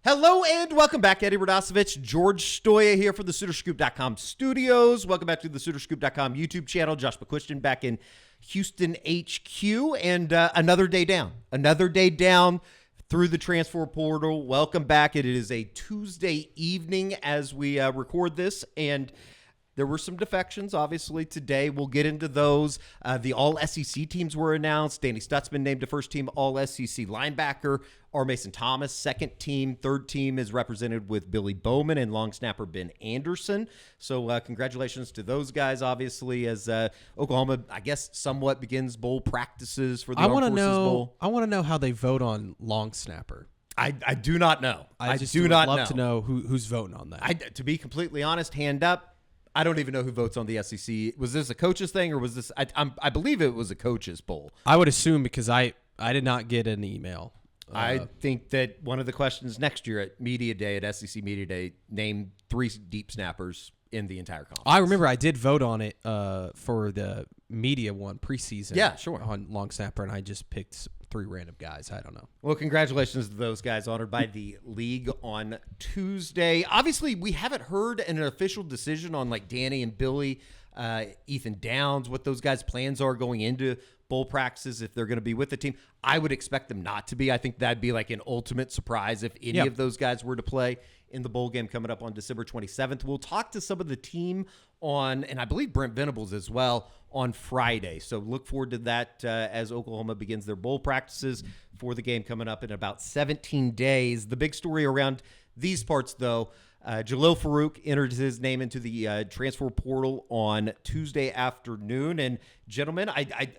Hello and welcome back. Eddie Radosevich, George Stoya here for the SoonerScoop.com studios. Welcome back to the SoonerScoop.com YouTube channel. Josh McCuistion back in Houston HQ, and another day down. Another day down through the transfer portal. Welcome back. It is a Tuesday evening as we record this, and there were some defections, obviously, today. We'll get into those. The All-SEC teams were announced. Danny Stutzman named a first-team All-SEC linebacker. R. Mason Thomas, second team. Third team is represented with Billy Bowman and long snapper Ben Anderson. So congratulations to those guys, obviously, as Oklahoma, I guess, somewhat begins bowl practices for the Armed Forces Bowl. I want to know how they vote on long snapper. I do not know. I do not love to know who's voting on that. To be completely honest, hand up, I don't even know who votes on the SEC. Was this a coach's thing, or was this? I believe it was a coach's poll. I would assume, because I did not get an email. I think that one of the questions next year at Media Day, at SEC Media Day, name 3 deep snappers in the entire conference. I remember I did vote on it for the media one preseason. Yeah, sure. On long snapper, and I just picked 3 random guys. I don't know. Well, congratulations to those guys honored by the league on Tuesday. Obviously, we haven't heard an official decision on like Danny and Billy, Ethan Downs, what those guys' plans are going into bowl practices, if they're going to be with the team. I would expect them not to be. I think that'd be like an ultimate surprise if any of those guys were to play in the bowl game coming up on December 27th. We'll talk to some of the team on, and I believe Brent Venables as well, on Friday. So look forward to that as Oklahoma begins their bowl practices for the game coming up in about 17 days. The big story around these parts, though, Jalil Farooq entered his name into the transfer portal on Tuesday afternoon. And gentlemen,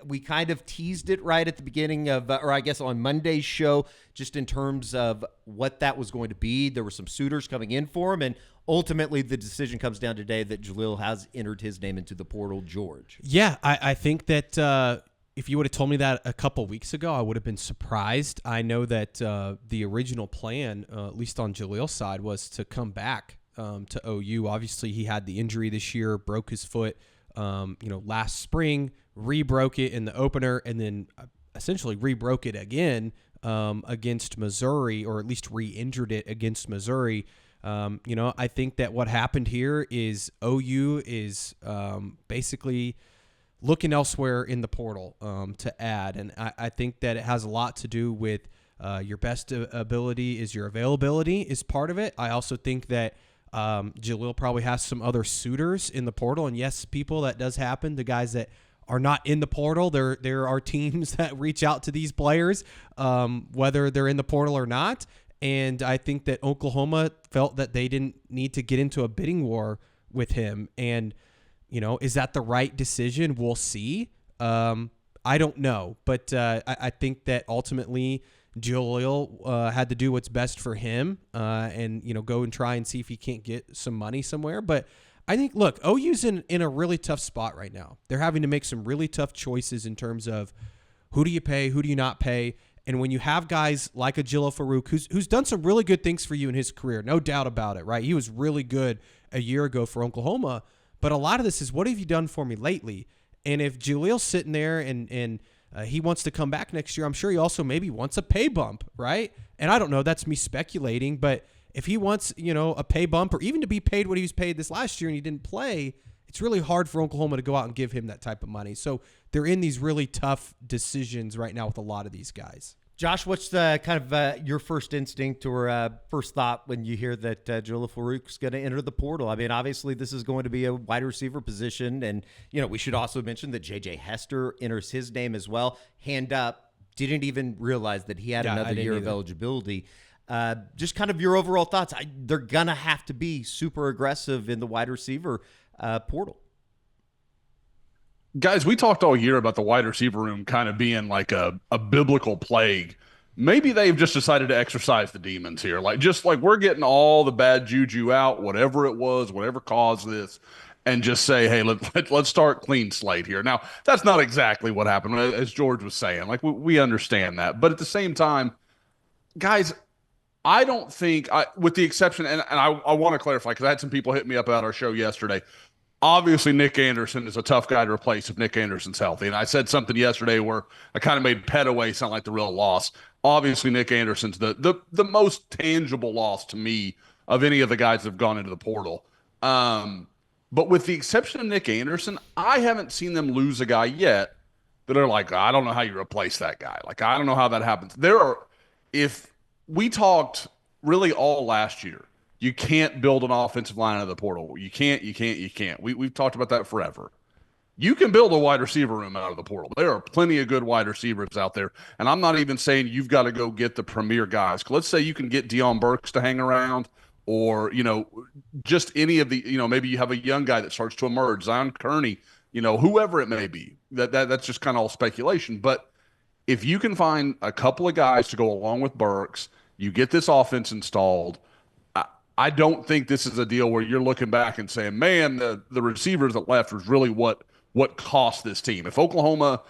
we kind of teased it right at the beginning of, or I guess on Monday's show, just in terms of what that was going to be. There were some suitors coming in for him, and ultimately the decision comes down today that Jalil has entered his name into the portal. George. Yeah, I think that if you would have told me that a couple weeks ago, I would have been surprised. I know that the original plan, at least on Jalil's side, was to come back to OU. Obviously, he had the injury this year, broke his foot, last spring, re-broke it in the opener, and then essentially re-broke it again against Missouri, or at least re-injured it against Missouri. I think that what happened here is OU is basically looking elsewhere in the portal to add. And I think that it has a lot to do with your best ability is your availability is part of it. I also think that Jalil probably has some other suitors in the portal. And yes, people, that does happen. The guys that are not in the portal, there are teams that reach out to these players, whether they're in the portal or not. And I think that Oklahoma felt that they didn't need to get into a bidding war with him. And is that the right decision? We'll see. I don't know. But I think that ultimately Jalil had to do what's best for him and, go and try and see if he can't get some money somewhere. But I think, look, OU's in a really tough spot right now. They're having to make some really tough choices in terms of who do you pay, who do you not pay. And when you have guys like a Jalil Farooq, who's done some really good things for you in his career, no doubt about it, right? He was really good a year ago for Oklahoma. But a lot of this is, what have you done for me lately? And if Jalil's sitting there and he wants to come back next year, I'm sure he also maybe wants a pay bump, right? And I don't know, that's me speculating, but if he wants, a pay bump or even to be paid what he was paid this last year and he didn't play, it's really hard for Oklahoma to go out and give him that type of money. So they're in these really tough decisions right now with a lot of these guys. Josh, what's the kind of your first instinct or first thought when you hear that Jalil Farooq's going to enter the portal? I mean, obviously, this is going to be a wide receiver position. And, we should also mention that J.J. Hester enters his name as well. Hand up, didn't even realize that he had another year of eligibility. Just kind of your overall thoughts. They're going to have to be super aggressive in the wide receiver portal. Guys, we talked all year about the wide receiver room kind of being like a biblical plague. Maybe they've just decided to exorcise the demons here. Just like we're getting all the bad juju out, whatever it was, whatever caused this, and just say, hey, let's start clean slate here. Now, that's not exactly what happened, as George was saying. We understand that. But at the same time, guys, I don't think, with the exception, and I want to clarify because I had some people hit me up about our show yesterday. obviously Nick Anderson is a tough guy to replace if Nick Anderson's healthy. And I said something yesterday where I kind of made Petaway sound like the real loss. Obviously, Nick Anderson's the most tangible loss to me of any of the guys that have gone into the portal. But with the exception of Nick Anderson, I haven't seen them lose a guy yet that are like, I don't know how you replace that guy. Like, I don't know how that happens. If we talked really all last year, you can't build an offensive line out of the portal. You can't. We've talked about that forever. You can build a wide receiver room out of the portal. There are plenty of good wide receivers out there. And I'm not even saying you've got to go get the premier guys. Let's say you can get Deion Burks to hang around, or, just any of the, maybe you have a young guy that starts to emerge, Zion Kearney, whoever it may be. That's just kind of all speculation. But if you can find a couple of guys to go along with Burks, you get this offense installed. I don't think this is a deal where you're looking back and saying, man, the receivers that left was really what cost this team. If Oklahoma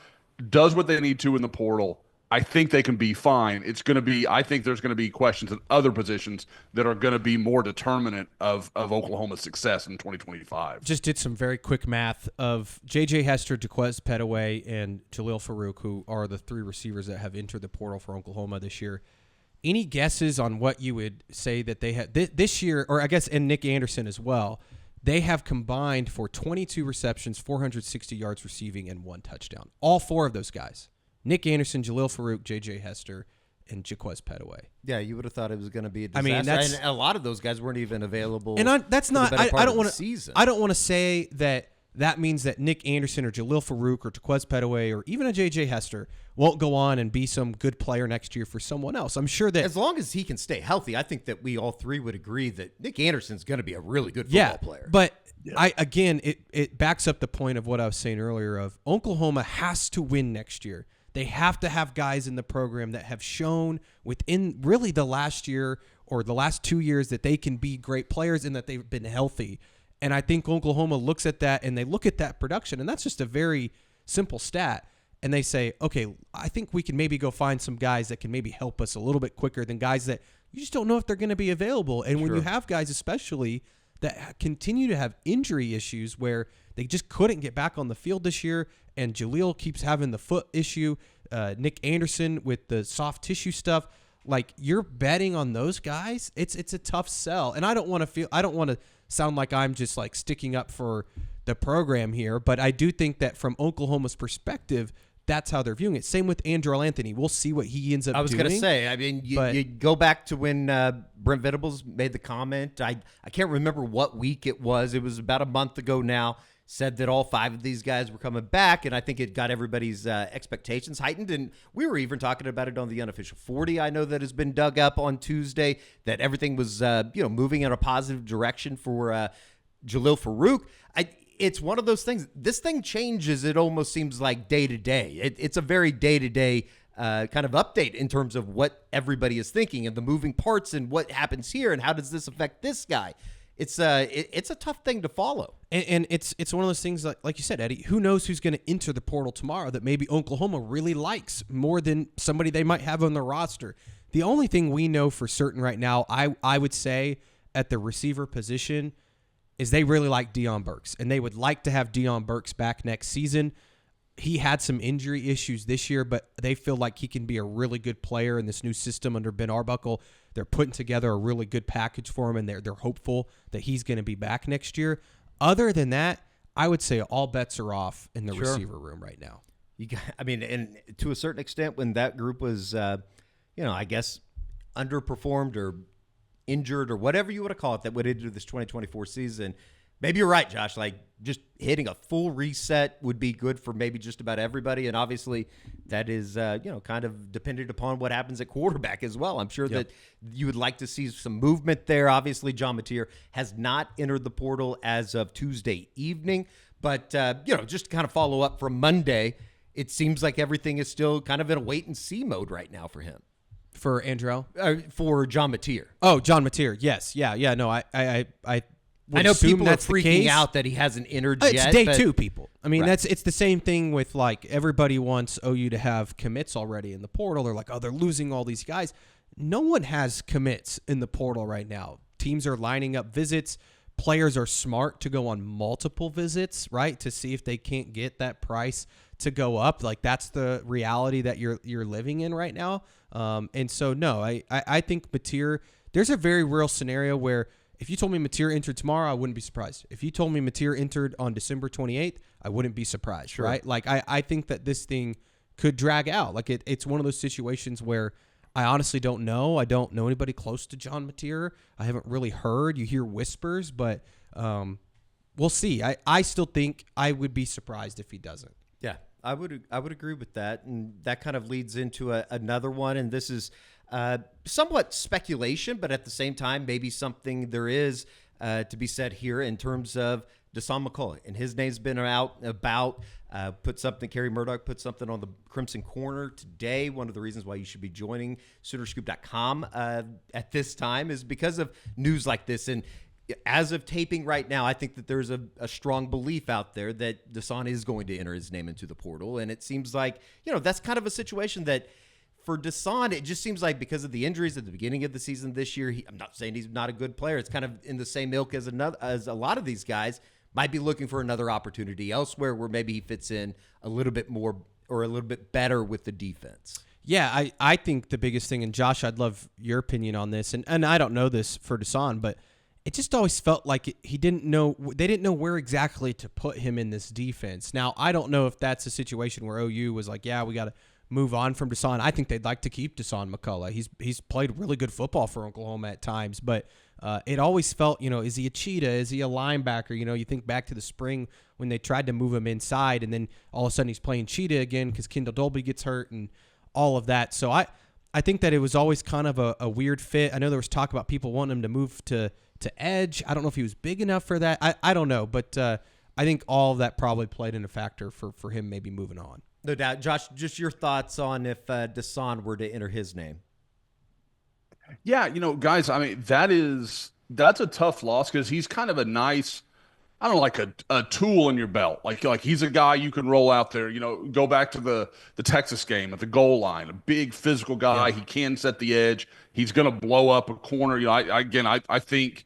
does what they need to in the portal, I think they can be fine. I think there's going to be questions in other positions that are going to be more determinant of Oklahoma's success in 2025. Just did some very quick math of J.J. Hester, Jaquez Petaway, and Jalil Farooq, who are the three receivers that have entered the portal for Oklahoma this year. Any guesses on what you would say that they had this year, or I guess, and Nick Anderson as well, they have combined for 22 receptions, 460 yards receiving, and 1 touchdown. All 4 of those guys. Nick Anderson, Jalil Farooq, J.J. Hester, and Jaquez Petaway. Yeah, you would have thought it was going to be a disaster. I mean, and a lot of those guys weren't even available. And I don't want to say that means that Nick Anderson or Jalil Farooq or Jaquez Petaway or even a J.J. Hester won't go on and be some good player next year for someone else. I'm sure that as long as he can stay healthy, I think that we all three would agree that Nick Anderson's going to be a really good football player. But it backs up the point of what I was saying earlier of Oklahoma has to win next year. They have to have guys in the program that have shown within really the last year or the last 2 years that they can be great players and that they've been healthy. And I think Oklahoma looks at that and they look at that production, and that's just a very simple stat. And they say, okay, I think we can maybe go find some guys that can maybe help us a little bit quicker than guys that you just don't know if they're going to be available. And when you have guys especially that continue to have injury issues where they just couldn't get back on the field this year, and Jalil keeps having the foot issue, Nick Anderson with the soft tissue stuff, like you're betting on those guys, it's a tough sell. And I don't want to sound like I'm just like sticking up for the program here, but I do think that from Oklahoma's perspective, that's how they're viewing it. Same with Andrew Anthony. We'll see what he ends up doing. I was going to say, I mean, you go back to when Brent Venables made the comment. I can't remember what week it was. It was about a month ago now. Said that all 5 of these guys were coming back, and I think it got everybody's expectations heightened. And we were even talking about it on the Unofficial 40. I know that has been dug up on Tuesday, that everything was moving in a positive direction for Jalil Farooq. It's one of those things. This thing changes. It almost seems like day to day. It's a very day to day kind of update in terms of what everybody is thinking and the moving parts and what happens here and how does this affect this guy. It's a tough thing to follow. And it's one of those things, like you said, Eddie, who knows who's going to enter the portal tomorrow that maybe Oklahoma really likes more than somebody they might have on the roster. The only thing we know for certain right now, I would say at the receiver position, is they really like Deion Burks, and they would like to have Deion Burks back next season. He had some injury issues this year, but they feel like he can be a really good player in this new system under Ben Arbuckle. They're putting together a really good package for him, and they're hopeful that he's going to be back next year. Other than that, I would say all bets are off in the receiver room right now. And to a certain extent, when that group was, I guess, underperformed or injured or whatever you want to call it, that went into this 2024 season, maybe you're right, Josh. Like, just hitting a full reset would be good for maybe just about everybody. And obviously that is, kind of dependent upon what happens at quarterback as well. I'm sure that you would like to see some movement there. Obviously, John Mateer has not entered the portal as of Tuesday evening. But, just to kind of follow up from Monday, it seems like everything is still kind of in a wait-and-see mode right now for him. For Andrell? For John Mateer. Oh, John Mateer. Yes. Yeah. No, I know people are freaking out that he hasn't entered yet. It's day 2, people. I mean, it's the same thing with, like, everybody wants OU to have commits already in the portal. They're like, they're losing all these guys. No one has commits in the portal right now. Teams are lining up visits. players are smart to go on multiple visits, right, to see if they can't get that price to go up. Like, that's the reality that you're living in right now. And so, no, I think Mateer, there's a very real scenario where if you told me Mateer entered tomorrow, I wouldn't be surprised. If you told me Mateer entered on December 28th, I wouldn't be surprised, sure. Right? Like, I think that this thing could drag out. Like, it's one of those situations where I honestly don't know. I don't know anybody close to John Mateer. I haven't really heard. You hear whispers, but we'll see. I still think I would be surprised if he doesn't. Yeah, I would agree with that, and that kind of leads into another one, and this is somewhat speculation, but at the same time, maybe something there is to be said here in terms of Donovan McCulley, and his name's been out about. Kerry Murdoch put something on the Crimson Corner today. One of the reasons why you should be joining Soonerscoop.com at this time is because of news like this. And as of taping right now, I think that there's a strong belief out there that Donovan is going to enter his name into the portal. And it seems like, that's kind of a situation that for Donovan, it just seems like because of the injuries at the beginning of the season this year, I'm not saying he's not a good player. It's kind of in the same ilk as a lot of these guys. Might be looking for another opportunity elsewhere where maybe he fits in a little bit more or a little bit better with the defense. Yeah, I think the biggest thing, and Josh, I'd love your opinion on this, and I don't know this for Donovan, but it just always felt like they didn't know where exactly to put him in this defense. Now, I don't know if that's a situation where OU was like, yeah, we got to move on from Donovan. I think they'd like to keep Donovan McCulley. He's played really good football for Oklahoma at times, but it always felt, is he a cheetah? Is he a linebacker? You think back to the spring when they tried to move him inside, and then all of a sudden he's playing cheetah again because Kendall Dolby gets hurt and all of that. So I think that it was always kind of a weird fit. I know there was talk about people wanting him to move to edge. I don't know if he was big enough for that. I don't know, but I think all of that probably played in a factor for him maybe moving on. No doubt. Josh, just your thoughts on if Donovan were to enter his name. Yeah, guys, I mean, that's a tough loss because he's kind of a nice, I don't know, like a tool in your belt. Like he's a guy you can roll out there, go back to the Texas game at the goal line, a big physical guy. Yeah. He can set the edge. He's going to blow up a corner. I think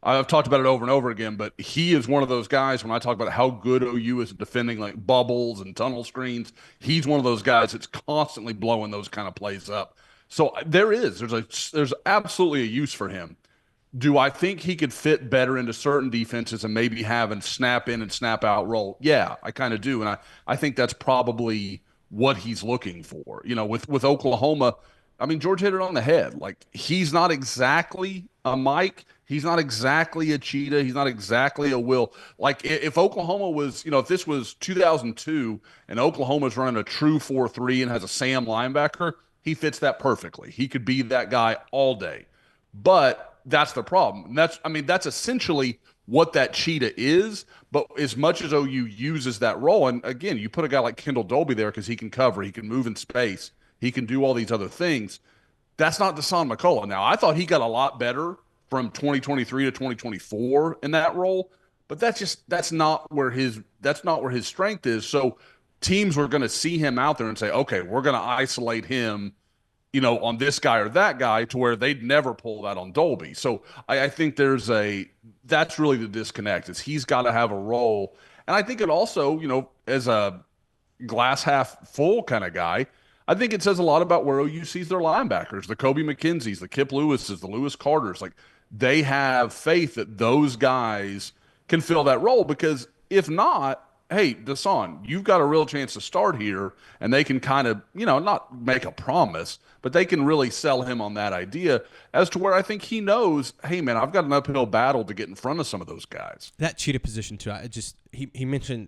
I've talked about it over and over again, but he is one of those guys when I talk about how good OU is at defending like bubbles and tunnel screens. He's one of those guys that's constantly blowing those kind of plays up. So there's absolutely a use for him. Do I think he could fit better into certain defenses and maybe have a snap in and snap out role? Yeah, I kind of do. And I think that's probably what he's looking for. With Oklahoma, I mean, George hit it on the head. Like, he's not exactly a Mike. He's not exactly a cheetah. He's not exactly a Will. Like, if Oklahoma was, if this was 2002 and Oklahoma's running a true 4-3 and has a Sam linebacker, he fits that perfectly. He could be that guy all day. But that's the problem. That's essentially what that cheetah is. But as much as OU uses that role, and again, you put a guy like Kendall Dolby there because he can cover, he can move in space, he can do all these other things. That's not Donovan McCulley. Now, I thought he got a lot better from 2023 to 2024 in that role, but that's not where his strength is. So teams were going to see him out there and say, okay, we're going to isolate him, on this guy or that guy, to where they'd never pull that on Dolby. So I think that's really the disconnect, is he's got to have a role. And I think it also, as a glass half full kind of guy, I think it says a lot about where OU sees their linebackers, the Kobe McKenzie's, the Kip Lewis's, the Lewis Carters. Like, they have faith that those guys can fill that role, because if not, hey, Donovan, you've got a real chance to start here, and they can kind of, not make a promise, but they can really sell him on that idea, as to where I think he knows, hey, man, I've got an uphill battle to get in front of some of those guys. That cheetah position, too,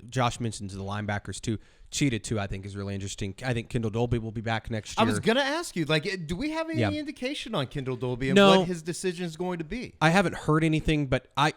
Josh mentioned the linebackers, too. Cheetah, too, I think is really interesting. I think Kendall Dolby will be back next year. I was going to ask you, do we have any indication on Kendall Dolby and what his decision is going to be? I haven't heard anything, but I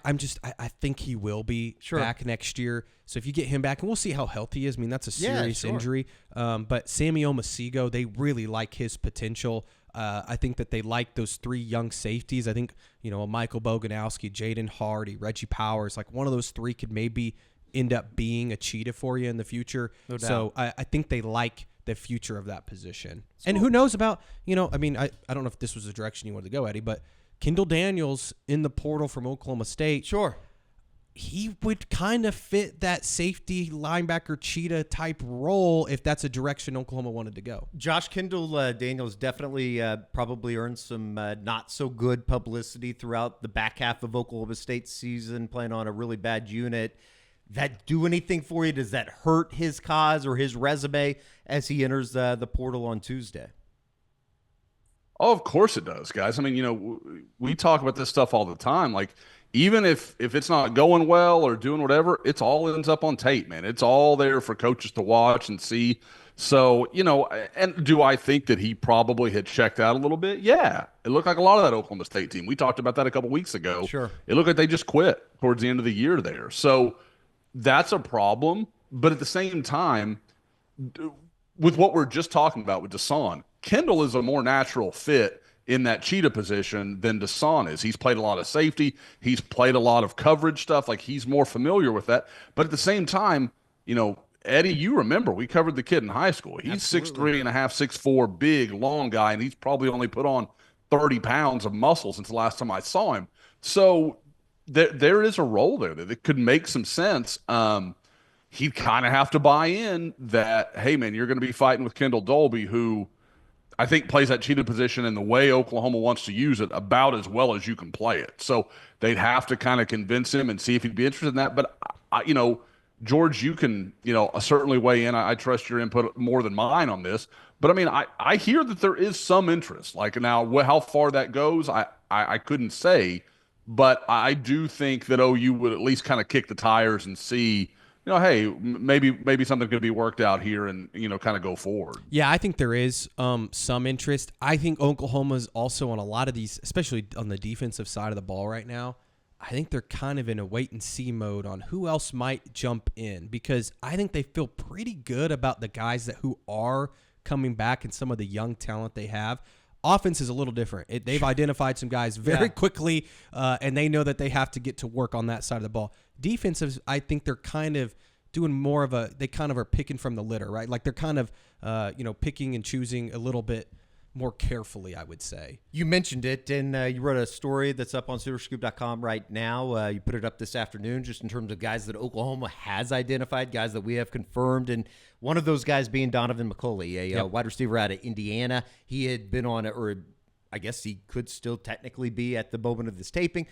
think he will be back next year. So if you get him back, and we'll see how healthy he is. I mean, that's a serious injury. But Sammy Omasigo, they really like his potential. I think that they like those three young safeties. I think, Michael Boganowski, Jaden Hardy, Reggie Powers, like one of those three could maybe end up being a cheetah for you in the future. No doubt. So I think they like the future of that position. And who knows about, I don't know if this was the direction you wanted to go, Eddie, but Kendall Daniels in the portal from Oklahoma State. Sure. He would kind of fit that safety linebacker cheetah type role if that's a direction Oklahoma wanted to go. Josh Kendall Daniels definitely probably earned some not so good publicity throughout the back half of Oklahoma State's season, playing on a really bad unit. That do anything for you? Does that hurt his cause or his resume as he enters the portal on Tuesday? Oh, of course it does, guys. I mean, we talk about this stuff all the time. Like, even if it's not going well or doing whatever, it's all ends up on tape, man. It's all there for coaches to watch and see. So, and do I think that he probably had checked out a little bit? Yeah. It looked like a lot of that Oklahoma State team. We talked about that a couple weeks ago. Sure. It looked like they just quit towards the end of the year there. So that's a problem. But at the same time, with what we're just talking about with Deshaun, Kendall is a more natural fit in that cheetah position than Deshaun is. He's played a lot of safety. He's played a lot of coverage stuff. Like, he's more familiar with that. But at the same time, Eddie, you remember we covered the kid in high school. He's 6'3 and a half, 6'4", big, long guy, and he's probably only put on 30 pounds of muscle since the last time I saw him. So there is a role there that could make some sense. He'd kind of have to buy in that, hey, man, you're going to be fighting with Kendall Dolby, who I think plays that cheetah position in the way Oklahoma wants to use it about as well as you can play it. So they'd have to kind of convince him and see if he'd be interested in that. But, George, you can, certainly weigh in. I trust your input more than mine on this. But, I mean, I hear that there is some interest. Like, now, how far that goes, I couldn't say. But I do think that OU would at least kind of kick the tires and see, hey, maybe something could be worked out here and, kind of go forward. Yeah, I think there is some interest. I think Oklahoma's also on a lot of these, especially on the defensive side of the ball right now. I think they're kind of in a wait-and-see mode on who else might jump in, because I think they feel pretty good about the guys who are coming back and some of the young talent they have. Offense is a little different. They've identified some guys very quickly, and they know that they have to get to work on that side of the ball. Defensive, I think they're kind of doing more of they kind of are picking from the litter, right? Like, they're kind of, picking and choosing a little bit more carefully, I would say. You mentioned it, and you wrote a story that's up on SoonerScoop.com right now. You put it up this afternoon just in terms of guys that Oklahoma has identified, guys that we have confirmed, and one of those guys being Donovan McCulley, a wide receiver out of Indiana. He had been on, or I guess he could still technically be at the moment of this taping,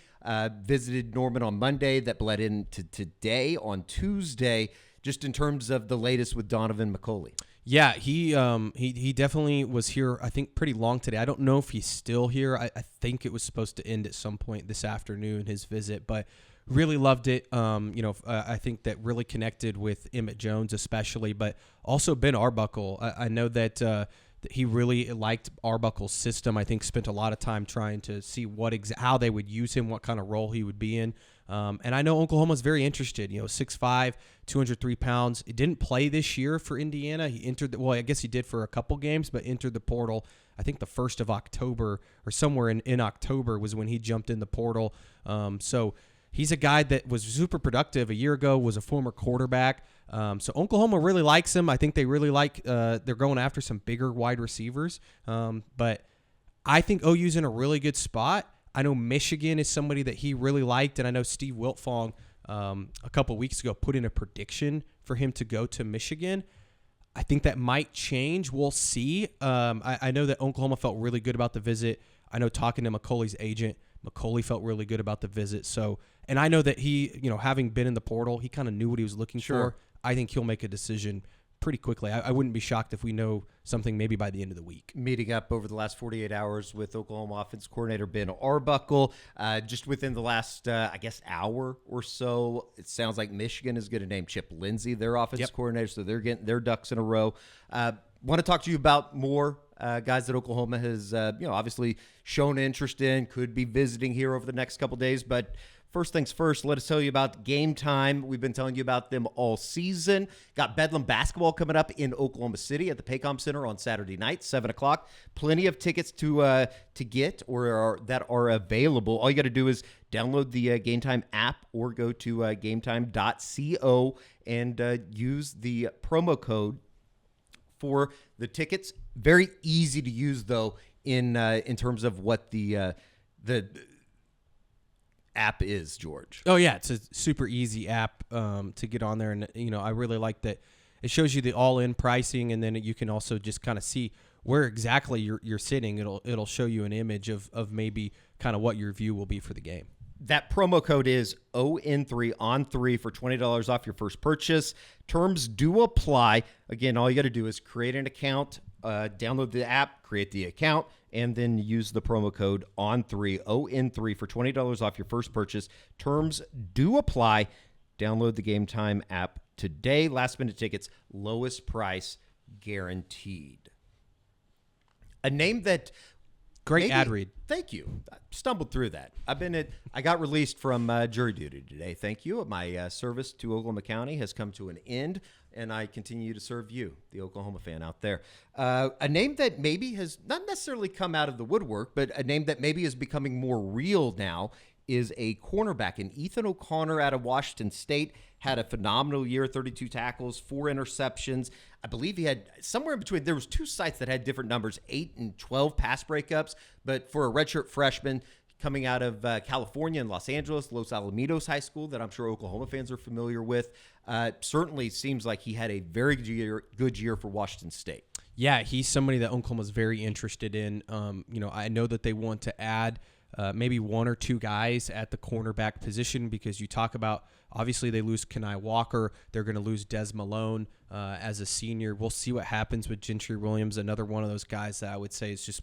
visited Norman on Monday. That bled into today on Tuesday, just in terms of the latest with Donovan McCulley. Yeah, he definitely was here, I think, pretty long today. I don't know if he's still here. I think it was supposed to end at some point this afternoon, his visit, but really loved it. I think that really connected with Emmett Jones especially, but also Ben Arbuckle. I know that he really liked Arbuckle's system. I think spent a lot of time trying to see how they would use him, what kind of role he would be in. And I know Oklahoma's very interested. 6'5", 203 pounds. He didn't play this year for Indiana. He entered I guess he did for a couple games, but entered the portal, I think the 1st of October or somewhere in October was when he jumped in the portal. So he's a guy that was super productive a year ago, was a former quarterback. So Oklahoma really likes him. I think they really they're going after some bigger wide receivers. But I think OU's in a really good spot. I know Michigan is somebody that he really liked, and I know Steve Wiltfong a couple weeks ago put in a prediction for him to go to Michigan. I think that might change. We'll see. I know that Oklahoma felt really good about the visit. I know talking to McCulley's agent, McCulley felt really good about the visit. So, and I know that he, having been in the portal, he kind of knew what he was looking for. I think he'll make a decision pretty quickly. I wouldn't be shocked if we know something maybe by the end of the week. Meeting up over the last 48 hours with Oklahoma offense coordinator Ben Arbuckle. Just within the last, hour or so, it sounds like Michigan is going to name Chip Lindsey their offense coordinator, so they're getting their ducks in a row. Want to talk to you about more guys that Oklahoma has, obviously shown interest in, could be visiting here over the next couple days, but first things first, let us tell you about Game Time. We've been telling you about them all season. Got Bedlam basketball coming up in Oklahoma City at the Paycom Center on Saturday night, 7 o'clock. Plenty of tickets to get that are available. All you got to do is download the Game Time app or go to gametime.co and use the promo code for the tickets. Very easy to use, though, in terms of what the the app is, George? Oh yeah, it's a super easy app to get on there, and I really like that it shows you the all-in pricing, and then you can also just kind of see where exactly you're sitting. It'll show you an image of maybe kind of what your view will be for the game. That promo code is ON3 on 3 for $20 off your first purchase. Terms do apply. Again, all you got to do is create an account, download the app, create the account, and then use the promo code ON3, ON3 for $20 off your first purchase. Terms do apply. Download the Game Time app today. Last minute tickets, lowest price guaranteed. A name that Great ad read. Thank you. I stumbled through that. I got released from jury duty today. Thank you. My service to Oklahoma County has come to an end, and I continue to serve you, the Oklahoma fan out there. A name that maybe has not necessarily come out of the woodwork, but a name that maybe is becoming more real now is a cornerback. And Ethan O'Connor out of Washington State had a phenomenal year, 32 tackles, 4 interceptions. I believe he had somewhere in between. There was 2 sites that had different numbers, 8 and 12 pass breakups. But for a redshirt freshman coming out of California and Los Angeles, Los Alamitos High School, that I'm sure Oklahoma fans are familiar with, certainly seems like he had a very good year for Washington State. Yeah, he's somebody that Oklahoma's very interested in. I know that they want to add maybe 1 or 2 guys at the cornerback position, because you talk about, obviously they lose Kenai Walker. They're going to lose Des Malone as a senior. We'll see what happens with Gentry Williams, another one of those guys that I would say is just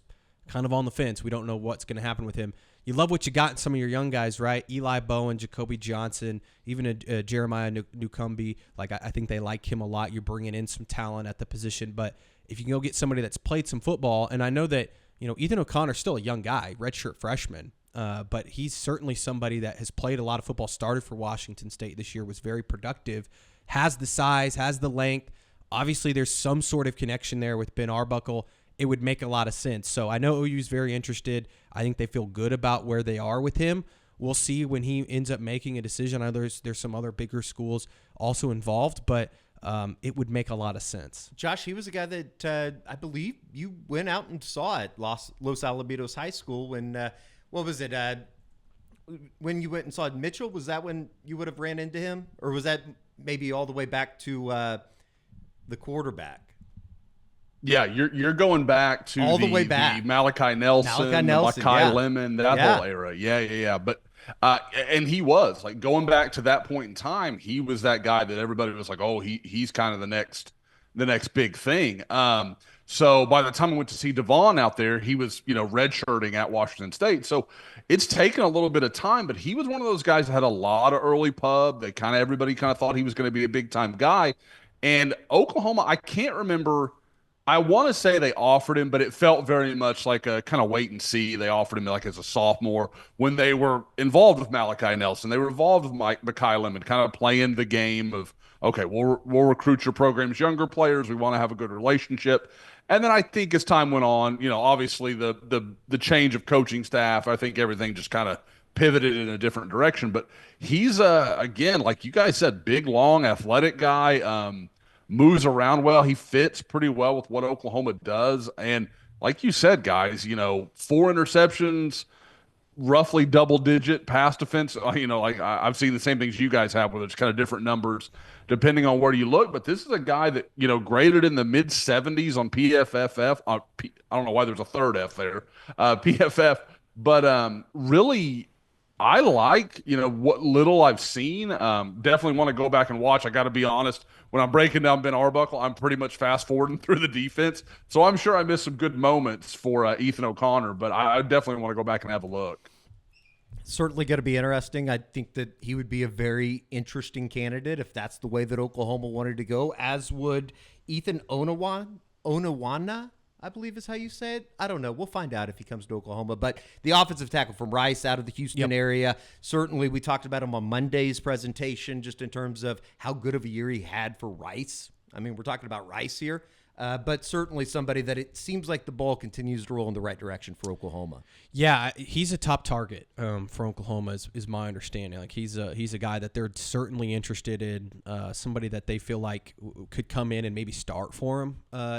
kind of on the fence. We don't know what's going to happen with him. You love what you got in some of your young guys, right? Eli Bowen, Jacoby Johnson, even a Jeremiah Newcombe. I think they like him a lot. You're bringing in some talent at the position. But if you can go get somebody that's played some football, and I know that Ethan O'Connor's still a young guy, redshirt freshman, but he's certainly somebody that has played a lot of football, started for Washington State this year, was very productive, has the size, has the length. Obviously, there's some sort of connection there with Ben Arbuckle. It would make a lot of sense. So I know OU's very interested. I think they feel good about where they are with him. We'll see when he ends up making a decision. I know there's some other bigger schools also involved, but it would make a lot of sense. Josh, he was a guy that I believe you went out and saw at Los Alamitos High School when, what was it? When you went and saw Mitchell, was that when you would have ran into him? Or was that maybe all the way back to the quarterback? Yeah, you're going back to all the way back. The Malachi Nelson, yeah. Lemon, that whole era. Yeah. But and he was going back to that point in time. He was that guy that everybody was like, oh, he's kind of the next big thing. So by the time I went to see Devon out there, he was redshirting at Washington State. So it's taken a little bit of time, but he was one of those guys that had a lot of early pub. Everybody thought he was going to be a big time guy. And Oklahoma, I can't remember. I want to say they offered him, but it felt very much like a kind of wait and see. They offered him as a sophomore when they were involved with Malachi Nelson. They were involved with Mekhi Lemon, kind of playing the game of, okay, we'll recruit your program's younger players. We want to have a good relationship. And then I think as time went on, obviously the change of coaching staff, I think everything just kind of pivoted in a different direction. But he's, again, like you guys said, big, long, athletic guy. Moves around well. He fits pretty well with what Oklahoma does. And like you said, guys, 4 interceptions, roughly double-digit pass defense. I've seen the same things you guys have, where it's kind of different numbers depending on where you look. But this is a guy that, graded in the mid-70s on PFFF. I don't know why there's a third F there, PFF. But really, I like, what little I've seen. Definitely want to go back and watch. I got to be honest. When I'm breaking down Ben Arbuckle, I'm pretty much fast-forwarding through the defense. So I'm sure I missed some good moments for Ethan O'Connor, but I definitely want to go back and have a look. Certainly going to be interesting. I think that he would be a very interesting candidate if that's the way that Oklahoma wanted to go, as would Ethan Onawana, I believe is how you say it. I don't know. We'll find out if he comes to Oklahoma. But the offensive tackle from Rice out of the Houston area, certainly we talked about him on Monday's presentation just in terms of how good of a year he had for Rice. I mean, we're talking about Rice here. But certainly somebody that it seems like the ball continues to roll in the right direction for Oklahoma. Yeah, he's a top target for Oklahoma is my understanding. He's a guy that they're certainly interested in, somebody that they feel like could come in and maybe start for him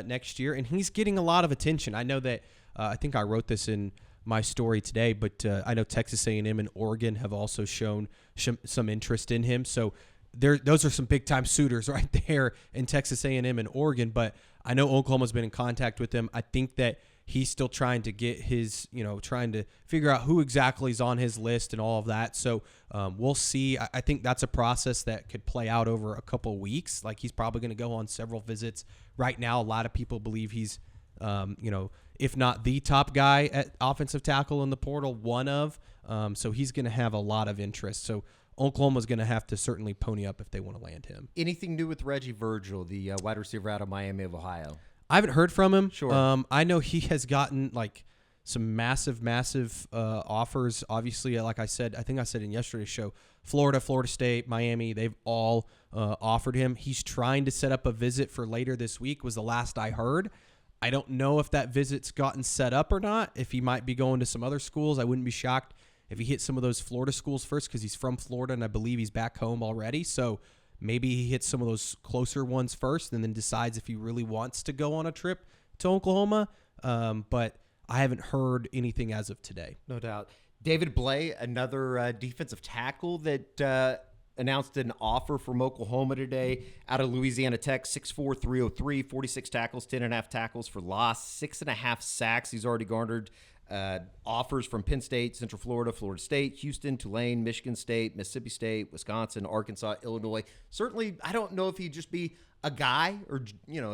next year. And he's getting a lot of attention. I know that I think I wrote this in my story today, but I know Texas A&M and Oregon have also shown some interest in him. So those are some big-time suitors right there in Texas A&M and Oregon, but I know Oklahoma's been in contact with him. I think that he's still trying to get his, trying to figure out who exactly is on his list and all of that. So we'll see. I think that's a process that could play out over a couple of weeks. Like, he's probably going to go on several visits. Right now, a lot of people believe he's, if not the top guy at offensive tackle in the portal, one of. So he's going to have a lot of interest. So Oklahoma's going to have to certainly pony up if they want to land him. Anything new with Reggie Virgil, the wide receiver out of Miami of Ohio? I haven't heard from him. Sure. I know he has gotten some massive offers. Obviously, like I said, I think I said in yesterday's show, Florida State, Miami, they've all offered him. He's trying to set up a visit for later this week, was the last I heard. I don't know if that visit's gotten set up or not, if he might be going to some other schools. I wouldn't be shocked if he hit some of those Florida schools first, because he's from Florida, and I believe he's back home already. So maybe he hits some of those closer ones first and then decides if he really wants to go on a trip to Oklahoma. But I haven't heard anything as of today. No doubt. David Blay, another defensive tackle that announced an offer from Oklahoma today, out of Louisiana Tech, 6'4", 303, 46 tackles, 10.5 tackles for loss, 6.5 sacks. He's already garnered offers from Penn State, Central Florida, Florida State, Houston, Tulane, Michigan State, Mississippi State, Wisconsin, Arkansas, Illinois. Certainly, I don't know if he'd just be a guy or,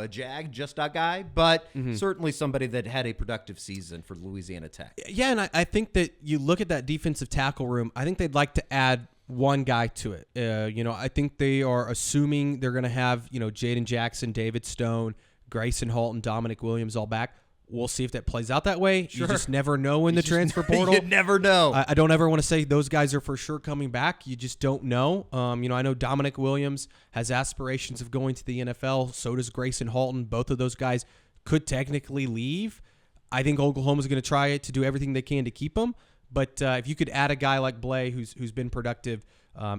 a Jag, just a guy, but certainly somebody that had a productive season for Louisiana Tech. Yeah, and I think that you look at that defensive tackle room, I think they'd like to add one guy to it. I think they are assuming they're going to have, Jaden Jackson, David Stone, Grayson Halton, Dominic Williams all back. We'll see if that plays out that way. Sure. You just never know in the transfer portal. You never know. I don't ever want to say those guys are for sure coming back. You just don't know. I know Dominic Williams has aspirations of going to the NFL. So does Grayson Halton. Both of those guys could technically leave. I think Oklahoma's going to try to do everything they can to keep them. But if you could add a guy like Blay, who's been productive,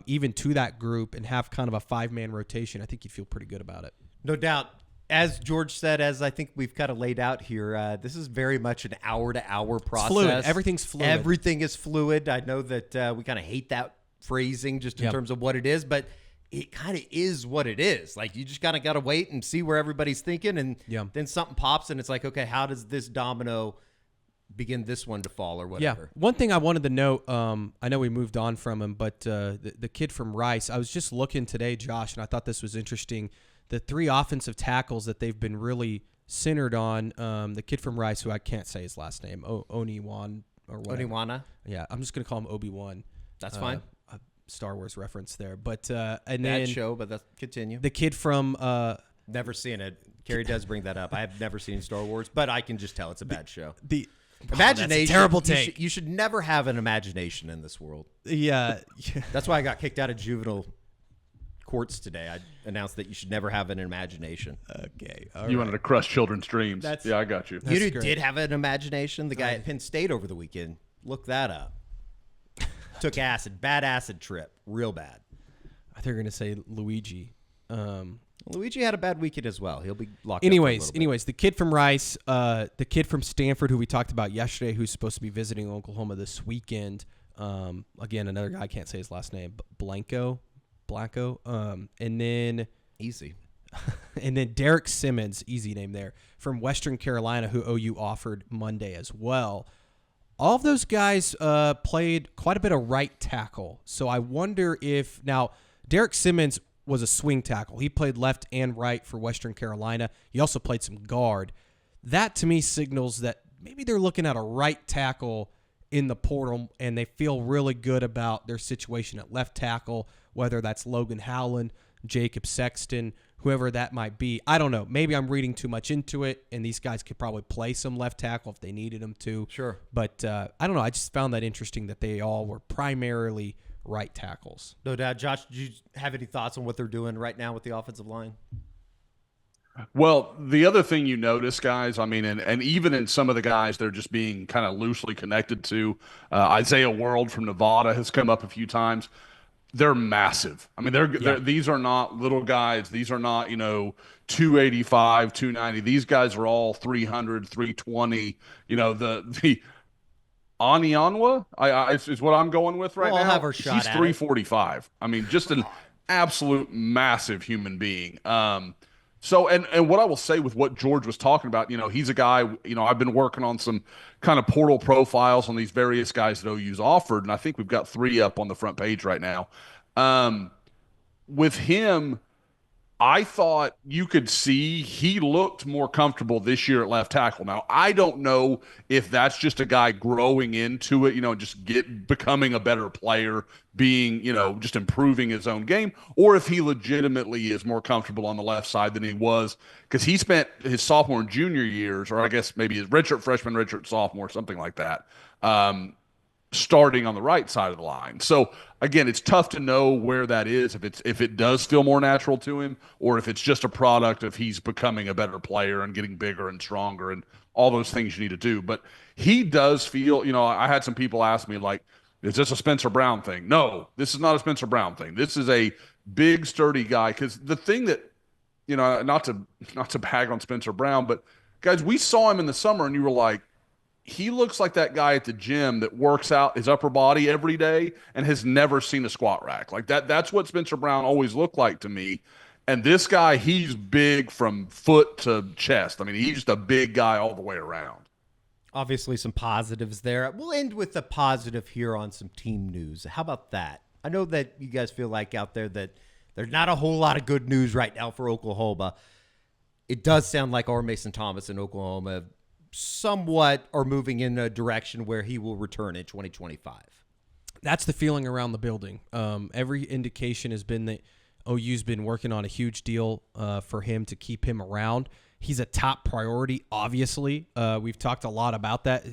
even to that group, and have kind of a 5-man rotation, I think you'd feel pretty good about it. No doubt. As George said, as I think we've kind of laid out here, this is very much an hour-to-hour process. It's fluid. Everything's fluid. Everything is fluid. I know that we kind of hate that phrasing just in terms of what it is, but it kind of is what it is. Like, you just kind of got to wait and see where everybody's thinking, and then something pops, and it's like, okay, how does this domino begin this one to fall or whatever? Yeah. One thing I wanted to note, I know we moved on from him, but the kid from Rice, I was just looking today, Josh, and I thought this was interesting. The 3 offensive tackles that they've been really centered on, the kid from Rice, who I can't say his last name, Oniwan or whatever. Oniwana? Yeah, I'm just going to call him Obi-Wan. That's fine. A Star Wars reference there. But and Bad then show, but that's continue. The kid from never seen it. Carrie does bring that up. I have never seen Star Wars, but I can just tell it's a bad show. The imagination. That's a terrible take. You should never have an imagination in this world. Yeah. That's why I got kicked out of juvenile courts today. I announced that you should never have an imagination. Okay. You wanted to crush children's dreams. Yeah, I got you. You did have an imagination. The guy at Penn State over the weekend. Look that up. Took acid. Bad acid trip. Real bad. I think you're going to say Luigi. Luigi had a bad weekend as well. He'll be locked Anyways, up the kid from Rice, the kid from Stanford, who we talked about yesterday, who's supposed to be visiting Oklahoma this weekend. Again, another guy, I can't say his last name, Blanco. And then easy. And then Derek Simmons, easy name there, from Western Carolina, who OU offered Monday as well. All of those guys played quite a bit of right tackle. So I wonder if now Derek Simmons was a swing tackle. He played left and right for Western Carolina. He also played some guard. That to me signals that maybe they're looking at a right tackle in the portal, and they feel really good about their situation at left tackle, whether that's Logan Howland, Jacob Sexton, whoever that might be. I don't know. Maybe I'm reading too much into it, and these guys could probably play some left tackle if they needed them to. Sure. But I don't know. I just found that interesting that they all were primarily right tackles. No doubt. Josh, did you have any thoughts on what they're doing right now with the offensive line? Well, the other thing you notice, guys, I mean, and even in some of the guys they're just being kind of loosely connected to, Isaiah World from Nevada has come up a few times. They're massive. I mean, these are not little guys. These are not, 285, 290. These guys are all 300, 320. Anianwa is what I'm going with right Well, I'll now. have her shot He's at it. 345. I mean, just an absolute massive human being. So, and what I will say with what George was talking about, he's a guy, I've been working on some kind of portal profiles on these various guys that OU's offered, and I think we've got 3 up on the front page right now. With him, I thought you could see he looked more comfortable this year at left tackle. Now, I don't know if that's just a guy growing into it, just becoming a better player, being, just improving his own game, or if he legitimately is more comfortable on the left side than he was, because he spent his sophomore and junior years, or I guess maybe his redshirt freshman, redshirt sophomore, something like that, starting on the right side of the line. So again, it's tough to know where that is, if it does feel more natural to him, or if it's just a product of he's becoming a better player and getting bigger and stronger and all those things you need to do. But he does feel, I had some people ask me, like, is this a Spencer Brown thing? No, this is not a Spencer Brown thing. This is a big, sturdy guy. Because the thing that, not to bag on Spencer Brown, but guys, we saw him in the summer and you were like, he looks like that guy at the gym that works out his upper body every day and has never seen a squat rack. Like that's what Spencer Brown always looked like to me. And this guy, he's big from foot to chest. I mean, he's just a big guy all the way around. Obviously some positives there. We'll end with a positive here on some team news. How about that? I know that you guys feel like out there that there's not a whole lot of good news right now for Oklahoma. It does sound like R. Mason Thomas in Oklahoma somewhat are moving in a direction where he will return in 2025. That's the feeling around the building. Every indication has been that OU's been working on a huge deal for him to keep him around. He's a top priority, obviously. We've talked a lot about that.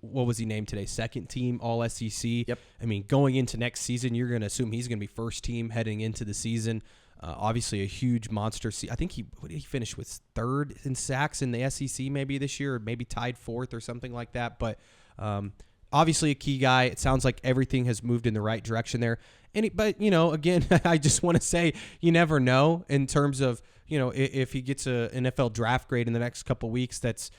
What was he named today? Second team All-SEC. Yep. I mean, going into next season, you're going to assume he's going to be first team heading into the season. Obviously, a huge monster. I think he finished with 3rd in sacks in the SEC maybe this year, or maybe tied 4th or something like that. But obviously a key guy. It sounds like everything has moved in the right direction there. But again, I just want to say you never know in terms of, if he gets a NFL draft grade in the next couple of weeks, that's,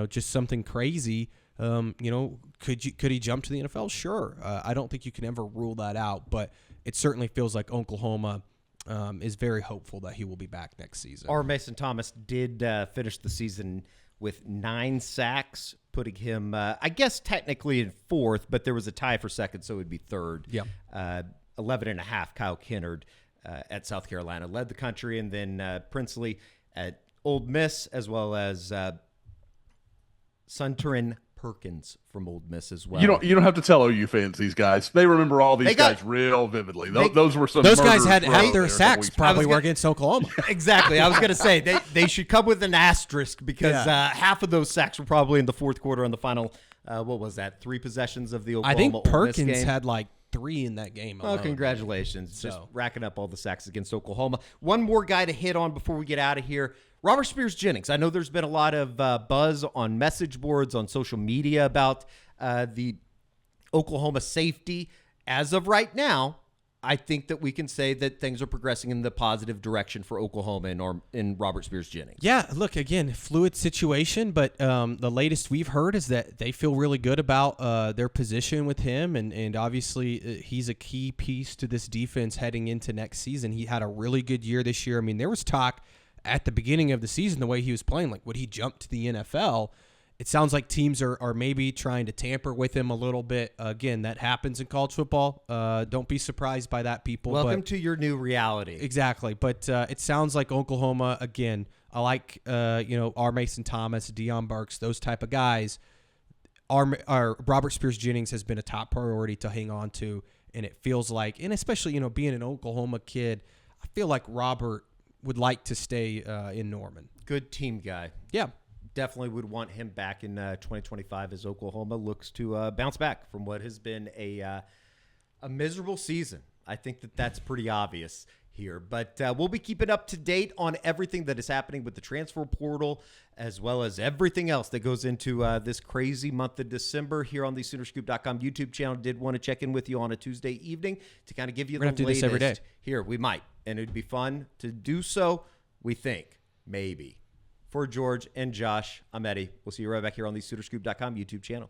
just something crazy. Could he jump to the NFL? Sure. I don't think you can ever rule that out, but it certainly feels like Oklahoma is very hopeful that he will be back next season. R. Mason Thomas did finish the season with 9 sacks, putting him, I guess, technically in 4th, but there was a tie for 2nd, so it would be 3rd. Yeah. 11.5, Kyle Kennard at South Carolina led the country, and then Princely at Ole Miss, as well as Suntarin Perkins from Ole Miss as well. You don't have to tell OU fans these guys. They remember all these guys real vividly. Those were some. Those guys had their sacks probably were against Oklahoma. Exactly. I was going to say they should come with an asterisk because half of those sacks were probably in the 4th quarter on the final. What was that? 3 possessions of the Oklahoma. I think Ole Miss Perkins game. had like 3 in that game alone. Oh, congratulations. Just racking up all the sacks against Oklahoma. One more guy to hit on before we get out of here. Robert Spears-Jennings. I know there's been a lot of buzz on message boards, on social media about the Oklahoma safety. As of right now, I think that we can say that things are progressing in the positive direction for Oklahoma in Robert Spears-Jennings. Yeah, look, again, fluid situation, but the latest we've heard is that they feel really good about their position with him, and obviously he's a key piece to this defense heading into next season. He had a really good year this year. I mean, there was talk at the beginning of the season, the way he was playing, like, would he jump to the NFL? It sounds like teams are maybe trying to tamper with him a little bit. Again, that happens in college football. Don't be surprised by that, people. Welcome to your new reality. Exactly. But it sounds like Oklahoma, again, I like, R. Mason Thomas, Deion Burks, those type of guys. Our Robert Spears-Jennings has been a top priority to hang on to, and it feels like, and especially, being an Oklahoma kid, I feel like Robert would like to stay in Norman. Good team guy. Yeah. Definitely would want him back in 2025 as Oklahoma looks to bounce back from what has been a miserable season. I think that's pretty obvious here. But we'll be keeping up to date on everything that is happening with the transfer portal, as well as everything else that goes into this crazy month of December here on the Soonerscoop.com YouTube channel. Did want to check in with you on a Tuesday evening to kind of give you the latest. Do this every day. Here, we might. And it'd be fun to do so, we think. Maybe. For George and Josh, I'm Eddie. We'll see you right back here on the Soonerscoop.com YouTube channel.